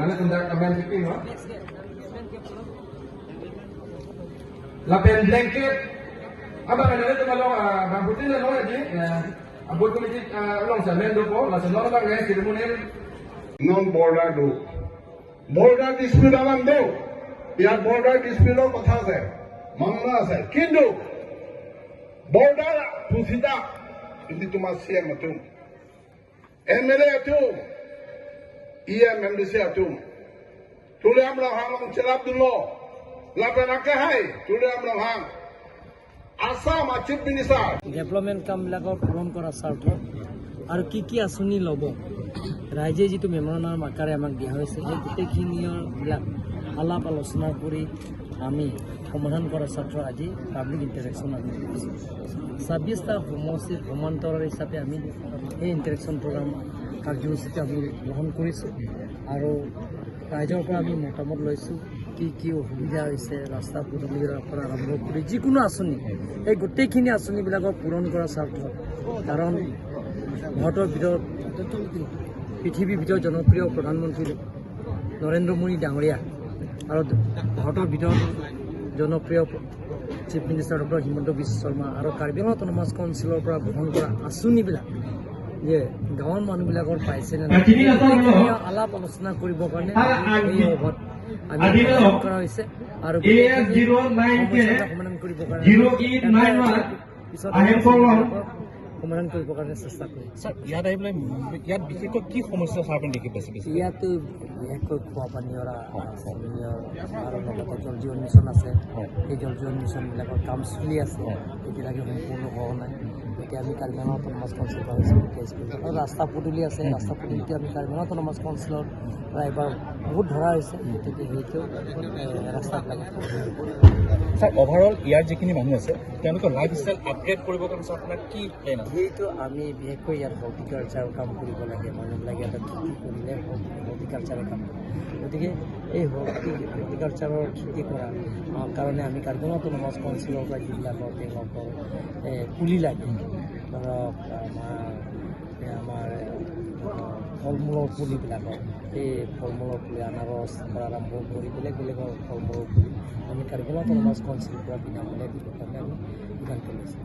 Ano tanda kamen pipin, no? Lapen blanket. Aba kanila tumalong mabuti na no di. Abot ko niti ulong sa mendo po, la sa normal nga ceremonial non-border do. Border dispute alam do. ইয়াত border dispute কথা আছে মামলা আছে কিন্তু border পুছিতা যদি তোমার CM আতুম MLA আতুম EM MDC আতুম তুলে আমরা হাং চেরাবদুল্লাহ লাপেনাকে হাই তুলে আমরা Hang Assam chief minister development কামবিলাকৰ পূৰণ কৰাৰ স্বাৰ্থ আৰু কি আঁচনি ল'ব ৰাইজে যিটো মেমৰেণ্ডামৰ আকাৰে আমাক দিয়া হৈছে সেই গোটেইখিনিবিলাক আলাপ আলোচনা কৰি আমি সমাধান কৰাৰ স্বাৰ্থ আজি পাব্লিক ইণ্টাৰেকশ্যন আমি কৰিছোঁ 26টা সমষ্টিৰ সমান্তৰাল হিচাপে আমি এই ইণ্টাৰেকশ্যন প্ৰগ্ৰাম কাৰ্যসূচীটো আমি গ্ৰহণ কৰিছোঁ আৰু ৰাইজৰ পৰা আমি মতামত লৈছোঁ কি অসুবিধা হৈছে ৰাস্তা পদূলিৰ পৰা আৰম্ভ কৰি যিকোনো আঁচনি এই গোটেইখিনি আঁচনিবিলাকক পূৰণ কৰাৰ স্বাৰ্থ কাৰণ ভাৰতৰ ভিতৰত পৃথিৱীৰ ভিতৰত জনপ্ৰিয় প্ৰধানমন্ত্ৰী নৰেন্দ্ৰ মোদী ডাঙৰীয়া আৰু ভাৰতৰ ভিতৰত জনপ্ৰিয় chief minister doctor Himanta Biswa Sarma আৰু কাৰ্বি আংলং অট'নমাছ কাউন্সিলৰ পৰা গ্ৰহণ কৰা আঁচনিবিলাক যে গাঁৱৰ মানুহবিলাকৰ পাইছে নে নাই আলাপ আলোচনা কৰিবৰ কাৰণে এই সভাত আমি কৰা হৈছে আৰু সমাধান কৰিবৰ কাৰণে সমাধান কৰিবৰ কাৰণে চেষ্টা কৰিম ইয়াত আহি পেলাই ইয়াত বিশেষকৈ কি সমস্যা চাৰ আপুনি দেখি পাইছে ইয়াতো বিশেষকৈ খোৱা পানীৰ আৰু লগতে জল জীৱন মিছন আছে সেই জল জীৱন মিছনবিলাকৰ কাম চলি আছে এতিয়ালৈকে সম্পূৰ্ণ হোৱা নাই এতিয়া আমি কাৰ্বি আংলং অট'নমাছ কাউন্সিল আৰু ৰাস্তা পদূলি আছে ৰাস্তা পদূলিতে আমি কাৰ্বি আংলং অট'নমাছ কাউন্সিলৰ পৰা এবাৰ বহুত ধৰা হৈছে গতিকে সেইটো ৰাস্তাবিলাক ছাৰ অভাৰঅল ইয়াৰ যিখিনি মানুহ আছে তেওঁলোকৰ লাইফ ষ্টাইল আপগ্ৰেড কৰিবৰ কাৰণে আপোনাৰ কি প্লেন আছে সেইটো আমি বিশেষকৈ ইয়াত হৰ্টিকালচাৰৰ কাম কৰিব লাগে মানুহবিলাকে ইয়াতে খেতি কৰিলে হৰ্টিকালচাৰৰ কাম কৰে গতিকে এই হৰ্টিকালচাৰৰ খেতি কৰাৰ কাৰণে আমি কাৰ্বি আংলং অট'নমাছ কাউন্সিলৰ পৰা যিবিলাকৰ তেওঁলোকৰ পুলি লাগে ধৰক আমাৰ ফল মূলৰ পুলিবিলাকৰ এই ফল মূলৰ পুলি আনাৰস পৰা আৰম্ভ কৰি বেলেগ বেলেগৰ ফল মূলৰ পুলি আমি কাৰ্বি আংলং অট'নমাছ কাউন্সিলৰ পৰা বিনামূলীয়া দিবৰ কাৰণে আমি যোগান কৰিছোঁ